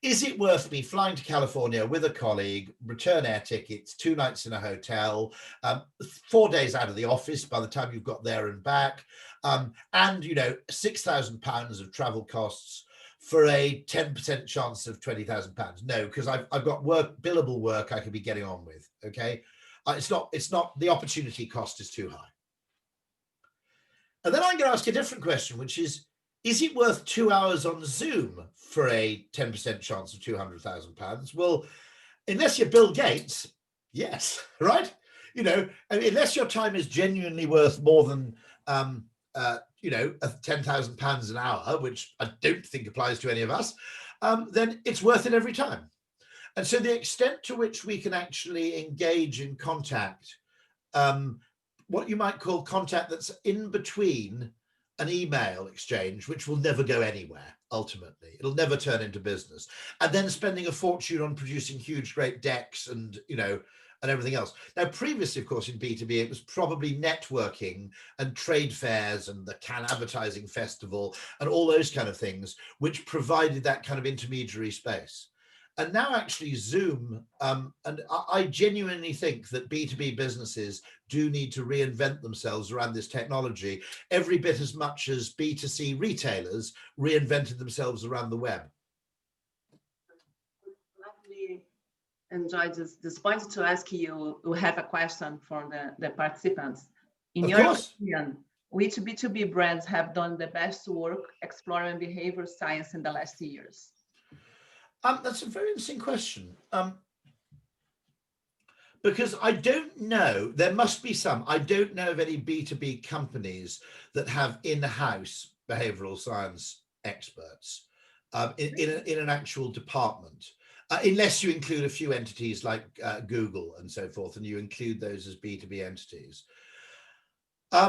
Is it worth me flying to California with a colleague, return air tickets, 2 nights in a hotel, 4 days out of the office by the time you've got there and back, and, you know, £6,000 of travel costs for a 10% chance of £20,000? No, because I've got billable work I could be getting on with, okay? It's not, the opportunity cost is too high. And then I'm going to ask a different question, which is it worth 2 hours on Zoom for a 10% chance of £200,000? Well, unless you're Bill Gates, yes, right? You know, unless your time is genuinely worth more than, you know, £10,000 an hour, which I don't think applies to any of us, then it's worth it every time. And so the extent to which we can actually engage in contact, what you might call contact that's in between an email exchange, which will never go anywhere, ultimately. It'll never turn into business. And then spending a fortune on producing huge, great decks and, you know, and everything else. Now, previously, of course, in B2B, it was probably networking and trade fairs and the Cannes Advertising Festival and all those kind of things, which provided that kind of intermediary space. And now actually Zoom, and I genuinely think that B2B businesses do need to reinvent themselves around this technology every bit as much as B2C retailers reinvented themselves around the web. Let me enjoy this point to ask you, we have a question for the participants. In your opinion, which B2B brands have done the best work exploring behavioral science in the last years? That's a very interesting question. Because I don't know, there must be some. I don't know of any B2B companies that have in-house behavioral science experts in an actual department, unless you include a few entities like Google and so forth, and you include those as B2B entities. I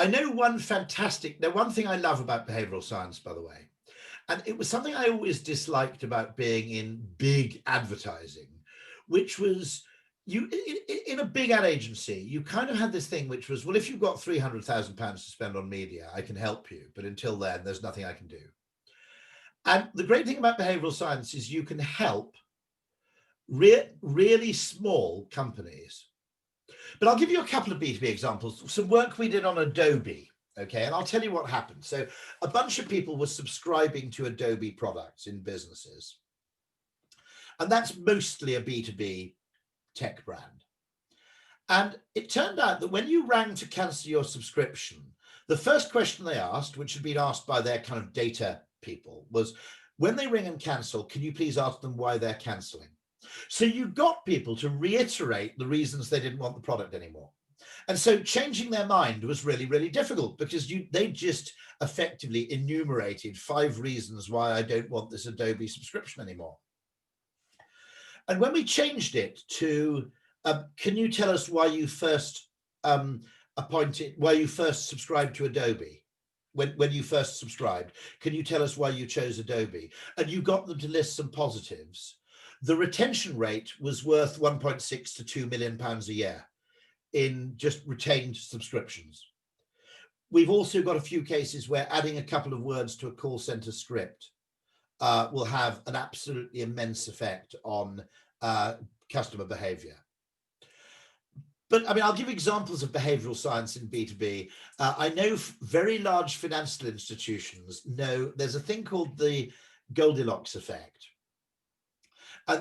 know one thing I love about behavioral science, by the way, and it was something I always disliked about being in big advertising, which was in a big ad agency, you kind of had this thing, which was, well, if you've got £300,000 to spend on media, I can help you. But until then, there's nothing I can do. And the great thing about behavioral science is you can help really small companies. But I'll give you a couple of B2B examples, some work we did on Adobe. Okay, and I'll tell you what happened. So a bunch of people were subscribing to Adobe products in businesses. And that's mostly a B2B tech brand. And it turned out that when you rang to cancel your subscription, the first question they asked, which had been asked by their kind of data people, was, when they ring and cancel, can you please ask them why they're canceling? So you got people to reiterate the reasons they didn't want the product anymore. And so changing their mind was really, really difficult, because they just effectively enumerated 5 reasons why I don't want this Adobe subscription anymore. And when we changed it to, can you tell us why you first subscribed to Adobe? When you first subscribed, can you tell us why you chose Adobe? And you got them to list some positives. The retention rate was worth 1.6 to £2 million a year in just retained subscriptions. We've also got a few cases where adding a couple of words to a call center script will have an absolutely immense effect on customer behavior. But I mean, I'll give examples of behavioral science in B2B. I know very large financial institutions know there's a thing called the Goldilocks effect,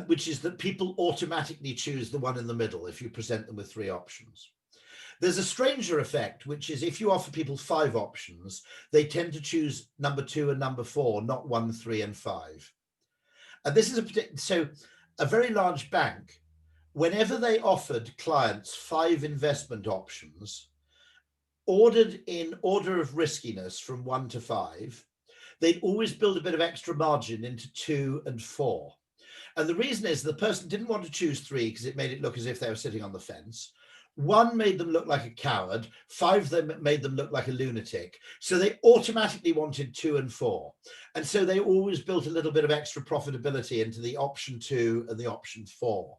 which is that people automatically choose the one in the middle if you present them with 3 options. There's a stranger effect, which is if you offer people 5 options, they tend to choose number 2 and number 4, not 1, 3, and 5. And this is a very large bank, whenever they offered clients 5 investment options, ordered in order of riskiness from 1 to 5, they'd always build a bit of extra margin into 2 and 4. And the reason is the person didn't want to choose 3 because it made it look as if they were sitting on the fence. 1 made them look like a coward. 5 made them look like a lunatic. So they automatically wanted 2 and 4. And so they always built a little bit of extra profitability into the option 2 and the option 4.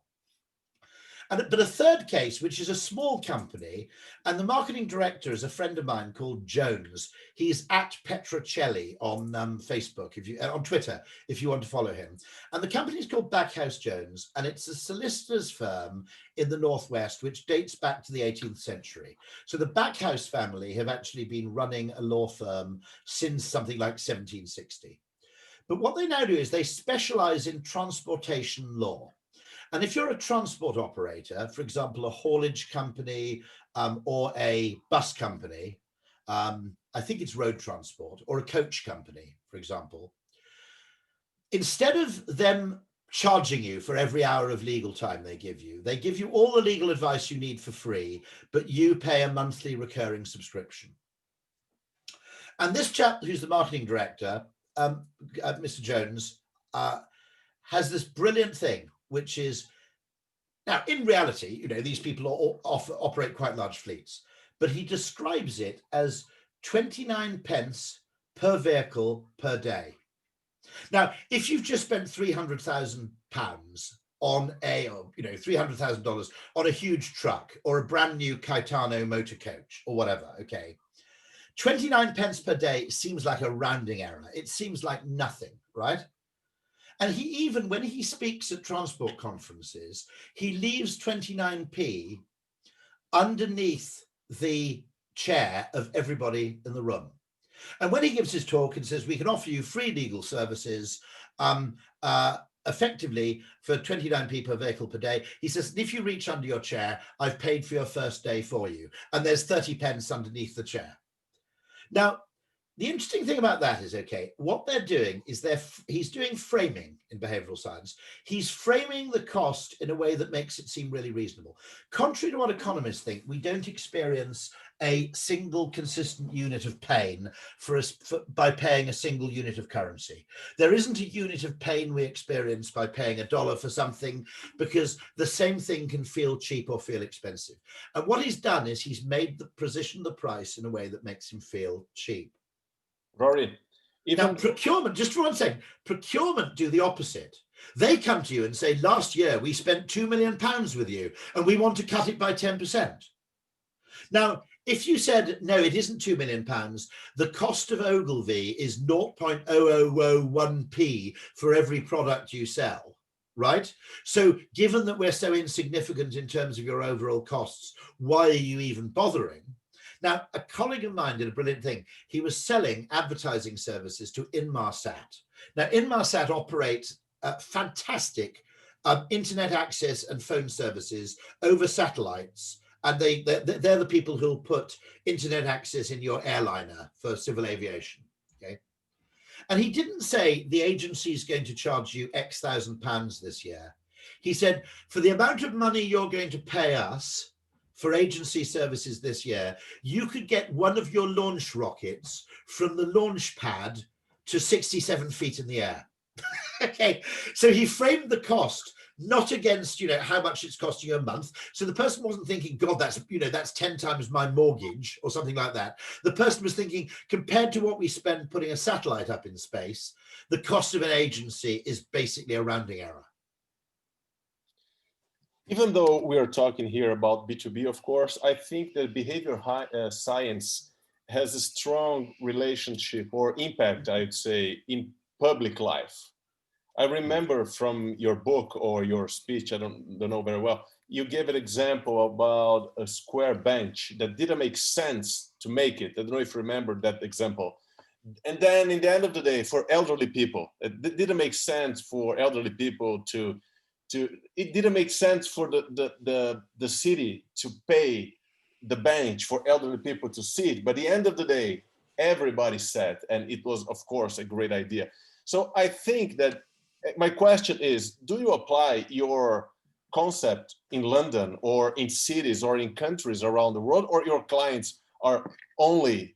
But a third case, which is a small company, and the marketing director is a friend of mine called Jones. He's at Petrocelli on Facebook, on Twitter, if you want to follow him. And the company is called Backhouse Jones, and it's a solicitor's firm in the Northwest, which dates back to the 18th century. So the Backhouse family have actually been running a law firm since something like 1760. But what they now do is they specialize in transportation law. And if you're a transport operator, for example, a haulage company or a bus company, I think it's road transport, or a coach company, for example, instead of them charging you for every hour of legal time they give you all the legal advice you need for free, but you pay a monthly recurring subscription. And this chap, who's the marketing director, Mr. Jones, has this brilliant thing, which is, now in reality, these people operate quite large fleets, but he describes it as 29 pence per vehicle per day. Now, if you've just spent £300,000 on $300,000 on a huge truck or a brand new Caetano motor coach or whatever, okay, 29 pence per day seems like a rounding error. It seems like nothing, right? And he even, when he speaks at transport conferences, he leaves 29p underneath the chair of everybody in the room. And when he gives his talk and says, we can offer you free legal services effectively for 29p per vehicle per day, he says, if you reach under your chair, I've paid for your first day for you. And there's 30 pence underneath the chair. Now, the interesting thing about that is, okay, what they're doing is he's doing framing in behavioral science. He's framing the cost in a way that makes it seem really reasonable. Contrary to what economists think, we don't experience a single consistent unit of pain by paying a single unit of currency. There isn't a unit of pain we experience by paying $1 for something, because the same thing can feel cheap or feel expensive. And what he's done is he's positioned the price in a way that makes him feel cheap. Rory, now procurement, just for one second, procurement do the opposite. They come to you and say, last year we spent £2 million with you and we want to cut it by 10%. Now, if you said, no, it isn't £2 million, the cost of Ogilvy is 0.0001p for every product you sell, right? So given that we're so insignificant in terms of your overall costs, why are you even bothering? Now, a colleague of mine did a brilliant thing. He was selling advertising services to Inmarsat. Now, Inmarsat operates fantastic internet access and phone services over satellites. And they're the people who'll put internet access in your airliner for civil aviation, okay? And he didn't say the agency is going to charge you X thousand pounds this year. He said, for the amount of money you're going to pay us for agency services this year, you could get one of your launch rockets from the launch pad to 67 feet in the air. Okay, so he framed the cost not against, how much it's costing you a month. So the person wasn't thinking, God, that's 10 times my mortgage or something like that. The person was thinking, compared to what we spend putting a satellite up in space, the cost of an agency is basically a rounding error. Even though we are talking here about B2B, of course, I think that behavior science has a strong relationship or impact, I would say, in public life. I remember from your book or your speech, I don't know very well, you gave an example about a square bench that didn't make sense to make it. I don't know if you remember that example. And then in the end of the day, for elderly people, it didn't make sense for elderly people it didn't make sense for the city to pay the bench for elderly people to sit. But at the end of the day, everybody sat, and it was, of course, a great idea. So I think that my question is, do you apply your concept in London or in cities or in countries around the world, or your clients are only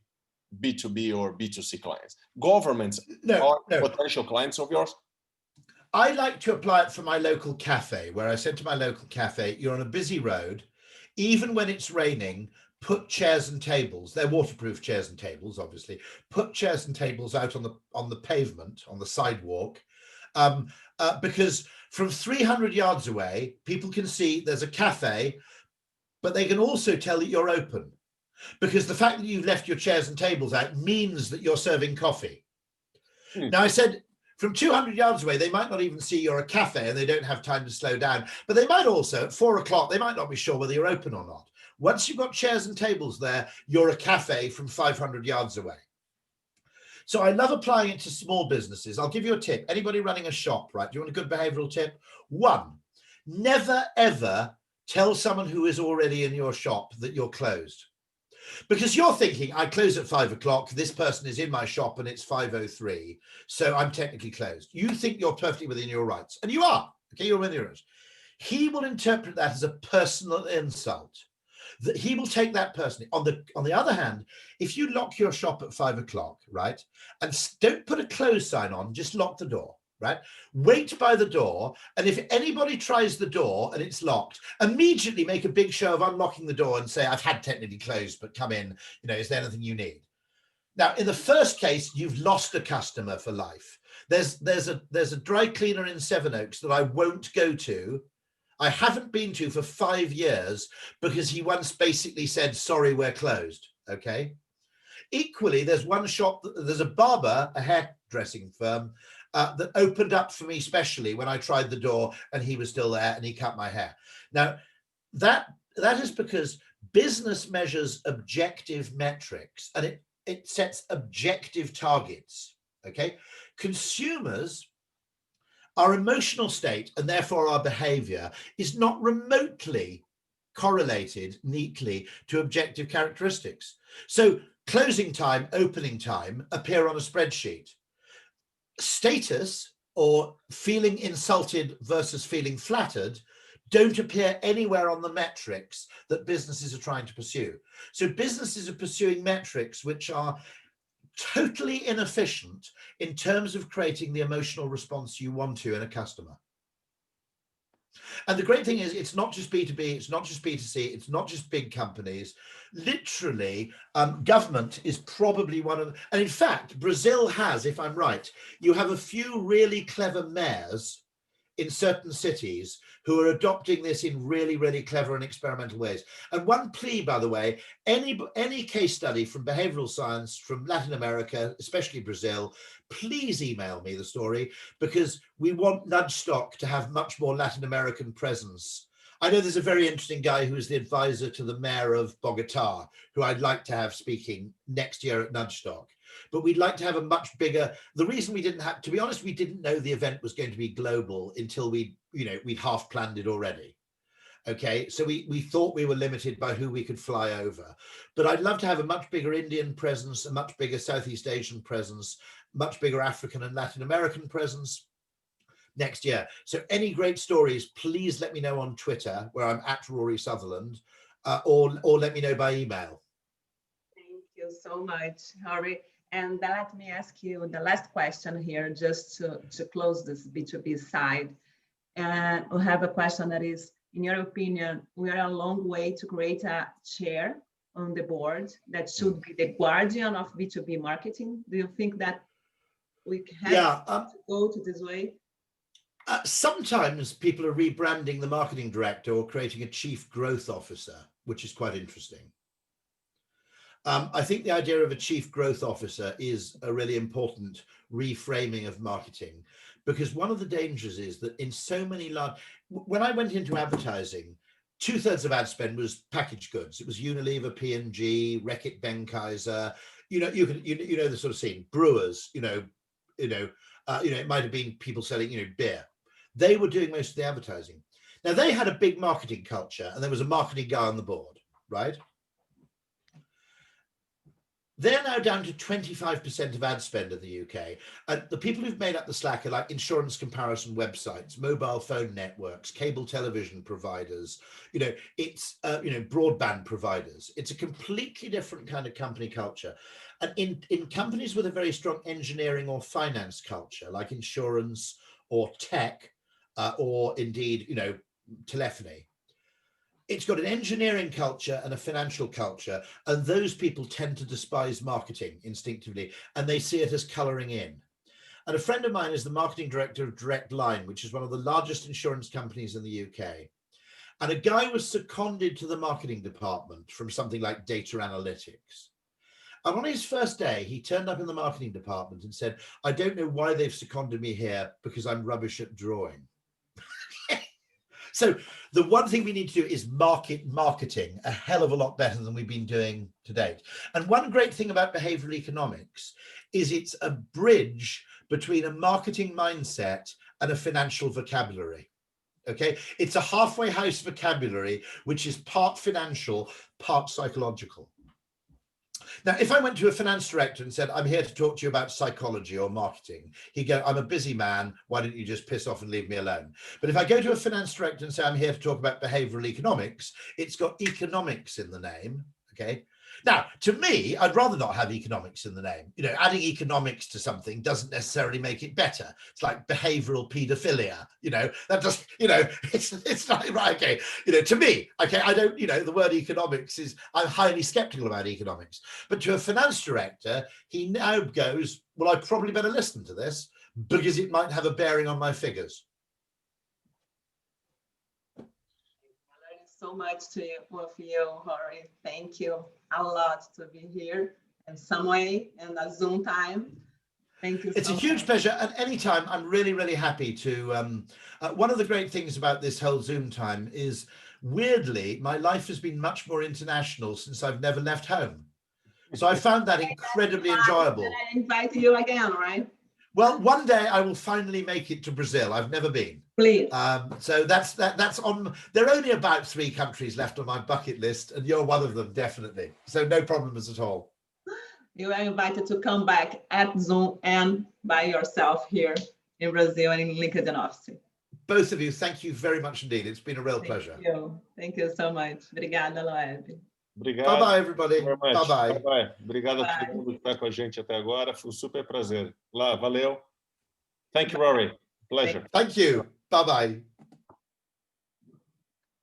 B2B or B2C clients? Governments are potential clients of yours? I like to apply it for my local cafe, where I said to my local cafe, you're on a busy road, even when it's raining, put chairs and tables, they're waterproof chairs and tables, obviously, put chairs and tables out on the pavement, on the sidewalk, because from 300 yards away, people can see there's a cafe, but they can also tell that you're open, because the fact that you've left your chairs and tables out means that you're serving coffee. Now, I said, from 200 yards away, they might not even see you're a cafe and they don't have time to slow down, but they might also, at 4 o'clock, they might not be sure whether you're open or not. Once you've got chairs and tables there, you're a cafe from 500 yards away. So I love applying it to small businesses. I'll give you a tip. Anybody running a shop, right? Do you want a good behavioral tip? 1, Never, ever tell someone who is already in your shop that you're closed. Because you're thinking, I close at 5 o'clock, this person is in my shop and it's 5:03, so I'm technically closed. You think you're perfectly within your rights, and you are, okay, you're within your rights. He will interpret that as a personal insult. That he will take that personally. On the other hand, if you lock your shop at 5 o'clock, right, and don't put a close sign on, just lock the door, right? Wait by the door, and if anybody tries the door and it's locked, immediately make a big show of unlocking the door and say, I've had technically closed, but come in, you know, is there anything you need? Now, in the first case, you've lost a customer for life. There's a dry cleaner in Sevenoaks that I won't go to. I haven't been to for 5 years because he once basically said, sorry, we're closed, okay? Equally, there's one shop, there's a barber, a hairdressing firm, that opened up for me specially when I tried the door and he was still there and he cut my hair. Now, that is because business measures objective metrics and it sets objective targets, okay? Consumers, our emotional state and therefore our behavior is not remotely correlated neatly to objective characteristics. So closing time, opening time appear on a spreadsheet. Status or feeling insulted versus feeling flattered don't appear anywhere on the metrics that businesses are trying to pursue. So businesses are pursuing metrics which are totally inefficient in terms of creating the emotional response you want to in a customer. And the great thing is, it's not just B2B, it's not just B2C, it's not just big companies. Literally, government is probably one of, and in fact, Brazil has, if I'm right, you have a few really clever mayors in certain cities who are adopting this in really, really clever and experimental ways. And one plea, by the way, any case study from behavioral science from Latin America, especially Brazil, please email me the story, because we want Nudgestock to have much more Latin American presence. I know there's a very interesting guy who is the advisor to the mayor of Bogota, who I'd like to have speaking next year at Nudgestock. But we'd like to have a much bigger, the reason we didn't have, to be honest, we didn't know the event was going to be global until we'd half planned it already. Okay, so we thought we were limited by who we could fly over. But I'd love to have a much bigger Indian presence, a much bigger Southeast Asian presence, much bigger African and Latin American presence next year. So any great stories, please let me know on Twitter, where I'm at Rory Sutherland, or let me know by email. Thank you so much, Rory. And let me ask you the last question here, just to close this B2B side. And we have a question that is, in your opinion, we are a long way to create a chair on the board that should be the guardian of B2B marketing. Do you think that we have to go to this way? Sometimes people are rebranding the marketing director or creating a chief growth officer, which is quite interesting. I think the idea of a chief growth officer is a really important reframing of marketing, because one of the dangers is that in so many large, when I went into advertising, 2/3 of ad spend was packaged goods. It was Unilever, P&G, Reckitt Benckiser. You know the sort of scene. Brewers. It might have been people selling beer. They were doing most of the advertising. Now they had a big marketing culture, and there was a marketing guy on the board, right? They're now down to 25% of ad spend in the UK. And the people who've made up the slack are like insurance comparison websites, mobile phone networks, cable television providers, broadband providers. It's a completely different kind of company culture. And in companies with a very strong engineering or finance culture, like insurance or tech, or indeed, telephony, it's got an engineering culture and a financial culture, and those people tend to despise marketing instinctively, and they see it as coloring in. And a friend of mine is the marketing director of Direct Line, which is one of the largest insurance companies in the UK. And a guy was seconded to the marketing department from something like data analytics. And on his first day, he turned up in the marketing department and said, I don't know why they've seconded me here because I'm rubbish at drawing. So the one thing we need to do is marketing a hell of a lot better than we've been doing to date. And one great thing about behavioral economics is it's a bridge between a marketing mindset and a financial vocabulary. Okay, it's a halfway house vocabulary, which is part financial, part psychological. Now, if I went to a finance director and said, I'm here to talk to you about psychology or marketing, he'd go, I'm a busy man. Why don't you just piss off and leave me alone? But if I go to a finance director and say, I'm here to talk about behavioral economics, it's got economics in the name. Okay. Now, to me, I'd rather not have economics in the name. You know, adding economics to something doesn't necessarily make it better. It's like behavioral pedophilia. You know, that just, you know, it's not right. Okay, you know, to me, okay, I don't, you know, the word economics is, I'm highly skeptical about economics. But to a finance director, he now goes, well, I probably better listen to this because it might have a bearing on my figures. So much with you, Rory. Thank you a lot to be here in some way in a Zoom time. Thank you. It's a huge pleasure. At any time, I'm really, really happy to. One of the great things about this whole Zoom time is, weirdly, my life has been much more international since I've never left home. So I found that incredibly enjoyable. I invite you again, right? Well, one day I will finally make it to Brazil. I've never been. Please. So that's on. There are only about 3 countries left on my bucket list, and you're one of them, definitely. So no problems at all. You are invited to come back at Zoom and by yourself here in Brazil and in LinkedIn office. Both of you, thank you very much indeed. It's been a real pleasure. Thank you so much. Obrigada, Loeb. Obrigado. Bye bye, everybody. Bye bye. Bye. Obrigado a todo mundo que está com a gente até agora. Foi um super prazer. Lá, valeu. Thank you, Rory. Pleasure. Thank you. Bye bye.